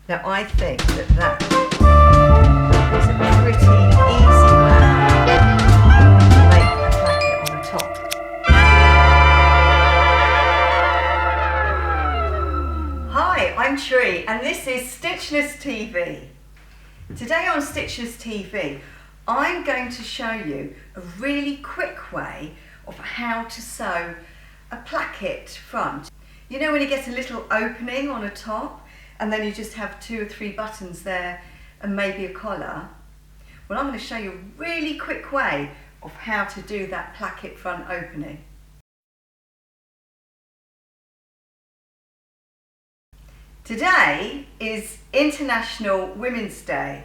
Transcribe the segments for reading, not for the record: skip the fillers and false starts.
Now I think that is a pretty easy way to make a placket on the top. Hi, I'm Tree and this is Stitchless TV. Today on Stitchless TV I'm going to show you a really quick way of how to sew a placket front. You know when you get a little opening on a top and then you just have 2 or 3 buttons there and maybe a collar? Well, I'm going to show you a really quick way of how to do that placket front opening. Today is International Women's Day,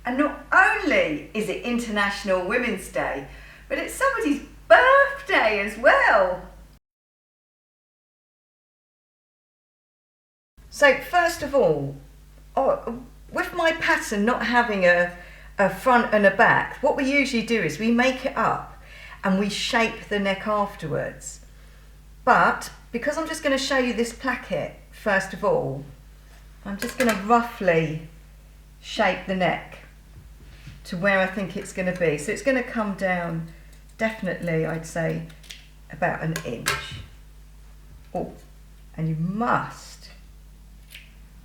and not only is it International Women's Day, but it's somebody's birthday as well. So first of all, with my pattern not having a front and a back, what we usually do is we make it up and we shape the neck afterwards. But because I'm just going to show you this placket first of all, I'm just going to roughly shape the neck to where I think it's going to be. So it's going to come down definitely, I'd say, about 1 inch. Oh, and you must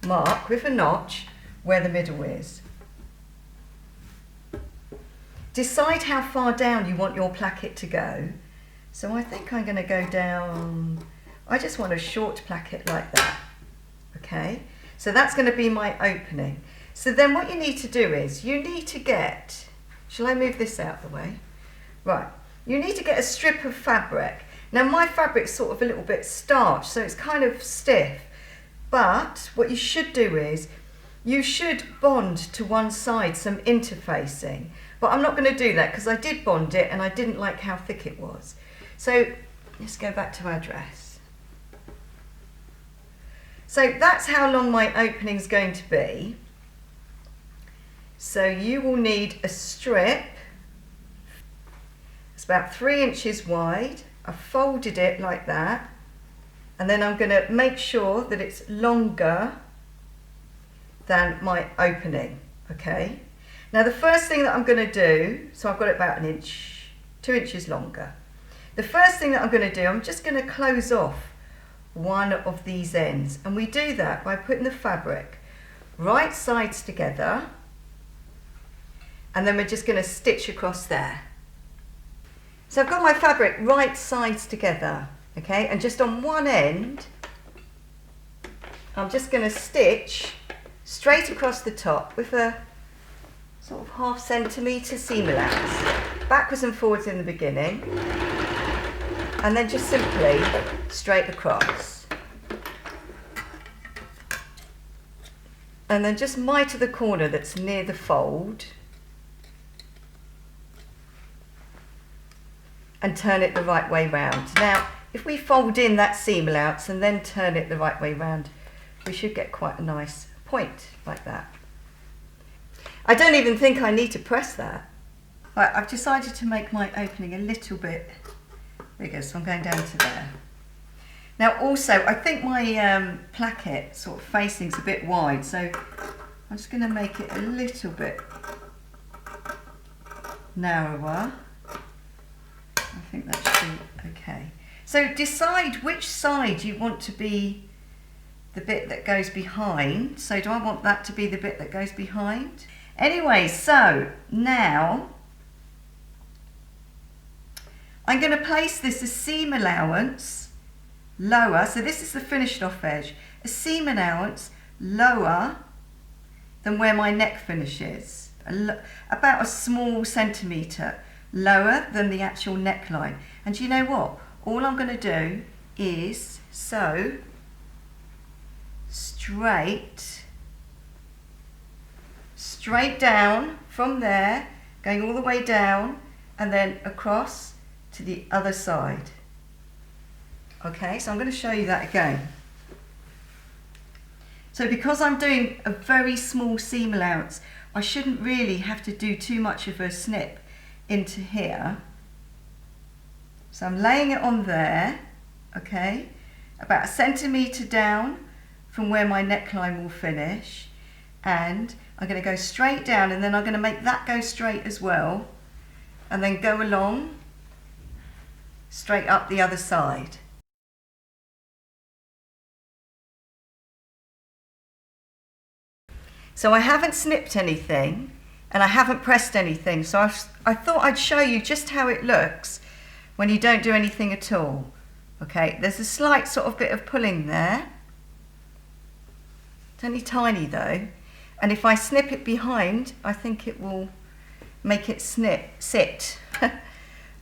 mark with a notch where the middle is. Decide how far down you want your placket to go. So I think I'm going to go down, I just want a short placket like that. Okay, so that's going to be my opening. So then what you need to do is you need to get, shall I move this out of the way? Right, you need to get a strip of fabric. Now my fabric's sort of a little bit starched, so it's kind of stiff. But what you should do is, you should bond to one side some interfacing. But I'm not going to do that because I did bond it and I didn't like how thick it was. So let's go back to our dress. So that's how long my opening is going to be. So you will need a strip. It's about 3 inches wide. I've folded it like that. And then I'm going to make sure that it's longer than my opening, okay? Now the first thing that I'm going to do, so I've got it about 1 inch, 2 inches longer. The first thing that I'm going to do, I'm just going to close off one of these ends. And we do that by putting the fabric right sides together. And then we're just going to stitch across there. So I've got my fabric right sides together. Okay, and just on one end, I'm just going to stitch straight across the top with a sort of 1/2 centimetre seam allowance, backwards and forwards in the beginning, and then just simply straight across. And then just miter the corner that's near the fold, and turn it the right way round. Now, if we fold in that seam allowance and then turn it the right way round, we should get quite a nice point like that. I don't even think I need to press that. Right, I've decided to make my opening a little bit bigger, so I'm going down to there. Now also, I think my placket sort of facing's a bit wide, so I'm just going to make it a little bit narrower. I think that should be okay. So decide which side you want to be the bit that goes behind. So do I want that to be the bit that goes behind? Anyway, so now I'm going to place this a seam allowance lower. So this is the finished off edge. A seam allowance lower than where my neck finishes. About a small centimetre lower than the actual neckline. And you know what? All I'm going to do is sew straight down from there, going all the way down and then across to the other side. Okay, so I'm going to show you that again. So because I'm doing a very small seam allowance, I shouldn't really have to do too much of a snip into here. So I'm laying it on there, okay, about 1 centimetre down from where my neckline will finish. and I'm going to go straight down, and then I'm going to make that go straight as well, and then go along straight up the other side. So I haven't snipped anything and I haven't pressed anything, so I thought I'd show you just how it looks when you don't do anything at all. Okay, there's a slight sort of bit of pulling there. It's only tiny though, and if I snip it behind, I think it will make it sit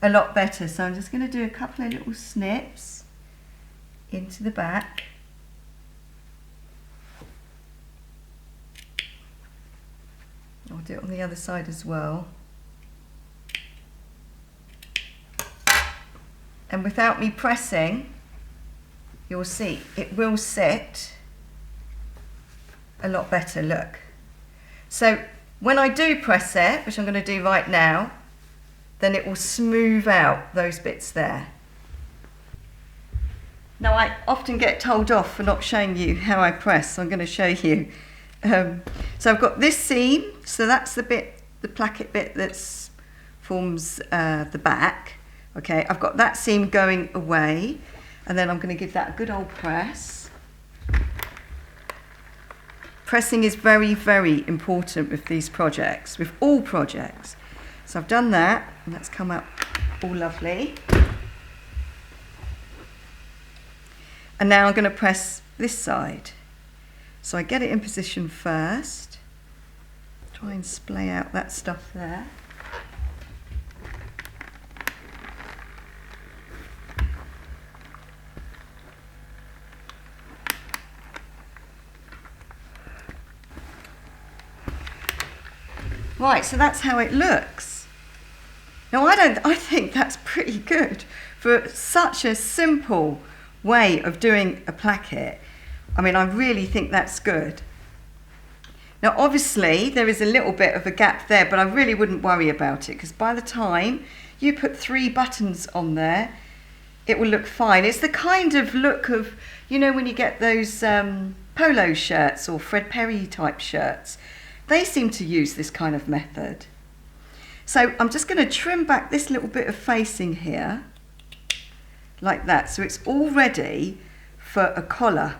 a lot better. So I'm just going to do a couple of little snips into the back. I'll do it on the other side as well. And without me pressing, you'll see it will sit a lot better, look. So when I do press it, which I'm going to do right now, then it will smooth out those bits there. Now I often get told off for not showing you how I press, so I'm going to show you. So I've got this seam, so that's the bit, the placket bit that forms the back. Okay, I've got that seam going away, and then I'm going to give that a good old press. Pressing is very, very important with these projects, with all projects. So I've done that, and that's come up all lovely. And now I'm going to press this side. So I get it in position first, try and splay out that stuff there. Right, so that's how it looks. Now I think that's pretty good for such a simple way of doing a placket. I mean, I really think that's good. Now, obviously, there is a little bit of a gap there, but I really wouldn't worry about it, because by the time you put 3 buttons on there, it will look fine. It's the kind of look of, you know, when you get those polo shirts or Fred Perry type shirts, they seem to use this kind of method. So I'm just going to trim back this little bit of facing here, like that, so it's all ready for a collar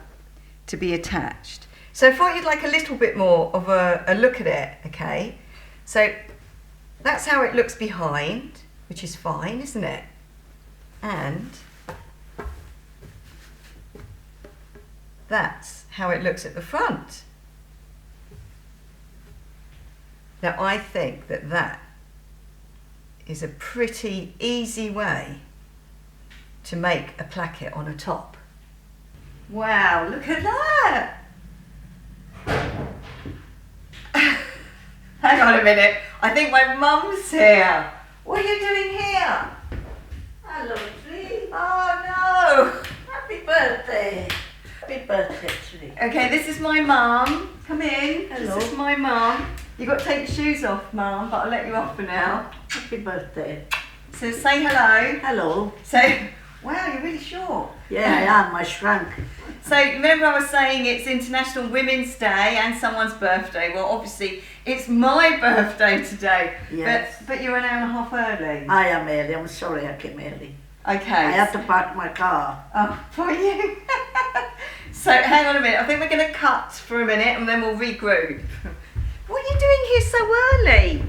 to be attached. So I thought you'd like a little bit more of a look at it, okay? So that's how it looks behind, which is fine, isn't it? And that's how it looks at the front. Now I think that that is a pretty easy way to make a placket on a top. Wow, look at that! Hang on a minute, I think my mum's here. What are you doing here? Hello, Tree. Oh no! Happy birthday. Happy birthday, Tree. Okay, this is my mum. Come in. Hello. This is my mum. You've got to take your shoes off, mum, but I'll let you off for now. Happy birthday. So say hello. Hello. So, wow, you're really short. Yeah, I am. I shrunk. So remember I was saying it's International Women's Day and someone's birthday. Well, obviously it's my birthday today. Yes. But you're an hour and a half early. I am early. I'm sorry I came early. Okay. I had to park my car. Oh, for you. So hang on a minute. I think we're going to cut for a minute and then we'll regroup. What are you doing here so early?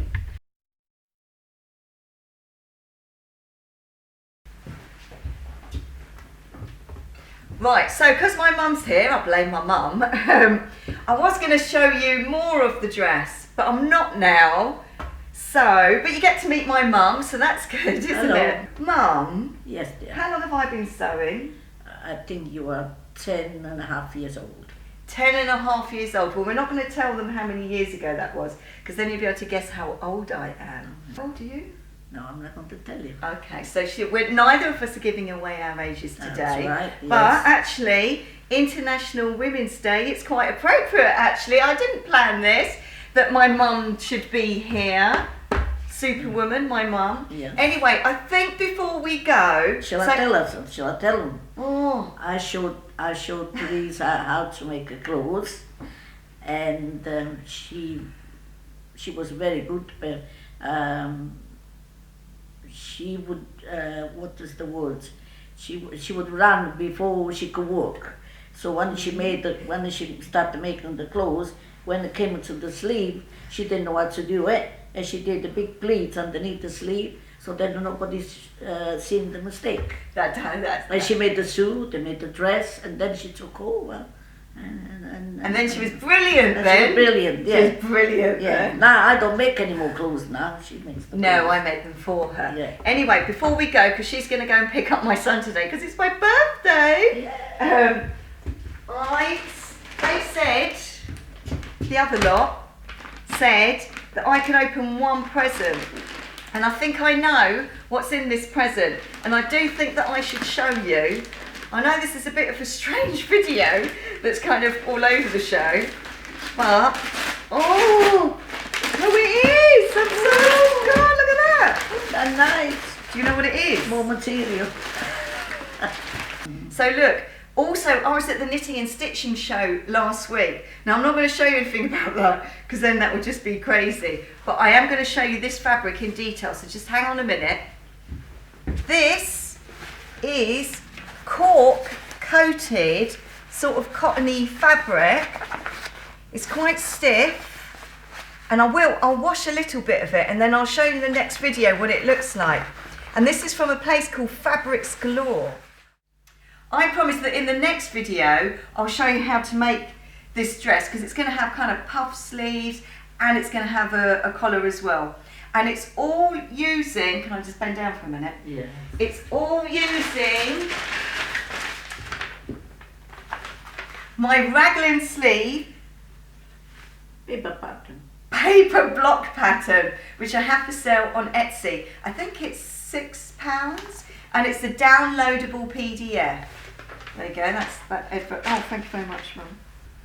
Right, so because my mum's here, I blame my mum, I was going to show you more of the dress, but I'm not now. So, but you get to meet my mum, so that's good, isn't Hello. it? Mum, Yes, dear. how long have I been sewing? I think you are 10 and a half years old. 10 and a half years old. Well, we're not going to tell them how many years ago that was, because then you'll be able to guess how old I am. How old are you? No, I'm not going to tell you. Okay, so neither of us are giving away our ages today. That's right, yes. But actually, International Women's Day, it's quite appropriate actually. I didn't plan this, that my mum should be here. Superwoman, my mum. Yes. Anyway, I think before we go... Shall I tell us? Shall I tell them? Oh, I showed Teresa how to make a clothes, and she was very good, but she would what is the word? She would run before she could walk. So when she started making the clothes, when it came to the sleeve, she didn't know what to do it, and she did the big pleats underneath the sleeve, so then nobody's seen the mistake. And she made the suit and made the dress, and then she took over. And then she was brilliant then. She was brilliant, yeah. She was brilliant then. Now I don't make any more clothes now. She makes them. No, I made them for her. Yeah. Anyway, before we go, because she's going to go and pick up my son today, because it's my birthday. Yeah. They said, the other lot said that I can open one present. And I think I know what's in this present. And I do think that I should show you. I know this is a bit of a strange video that's kind of all over the show, but, oh it is! I'm so, God, look at that! That's nice. Do you know what it is? More material. So look, also I was at the knitting and stitching show last week. Now I'm not going to show you anything about that, because then that would just be crazy, but I am going to show you this fabric in detail, so just hang on a minute. This is cork coated sort of cottony fabric. It's quite stiff, and I'll wash a little bit of it, and then I'll show you in the next video what it looks like. And this is from a place called Fabrics Galore. I promise that in the next video I'll show you how to make this dress, because it's going to have kind of puff sleeves and it's going to have a collar as well. And it's all using, can I just bend down for a minute? Yeah. It's all using my raglan sleeve Paper pattern. paper block pattern, which I have for sale on Etsy. I think it's £6, and it's a downloadable PDF. There you go, that's that. Oh, thank you very much, Mum.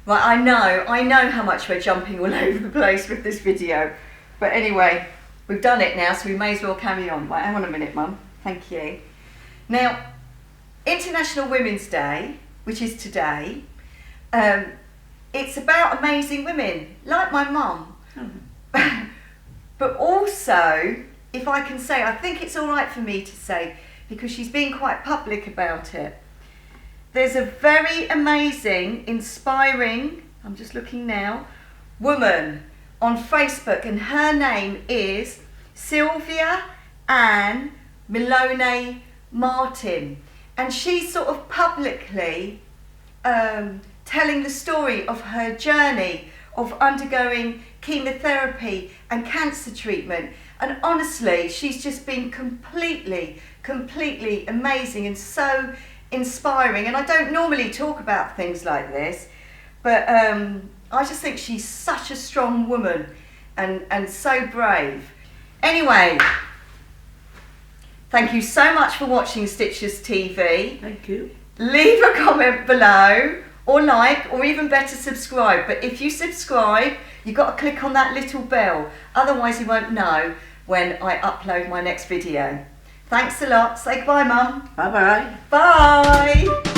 Right, I know how much we're jumping all over the place with this video, but anyway, we've done it now, so we may as well carry on. Right, hang on a minute, Mum. Thank you. Now, International Women's Day, which is today, it's about amazing women, like my mum. But also, if I can say, I think it's all right for me to say, because she's been quite public about it. There's a very amazing, inspiring, I'm just looking now, woman on Facebook, and her name is Sylvia Ann Maloney Martin. And she's sort of publicly telling the story of her journey of undergoing chemotherapy and cancer treatment. And honestly, she's just been completely amazing and so inspiring. And I don't normally talk about things like this, but I just think she's such a strong woman and so brave. Anyway, thank you so much for watching Stitchless TV. Thank you. Leave a comment below, or like, or even better, subscribe. But if you subscribe, you've got to click on that little bell, otherwise you won't know when I upload my next video. Thanks a lot. Say goodbye, Mum. Bye-bye. Bye.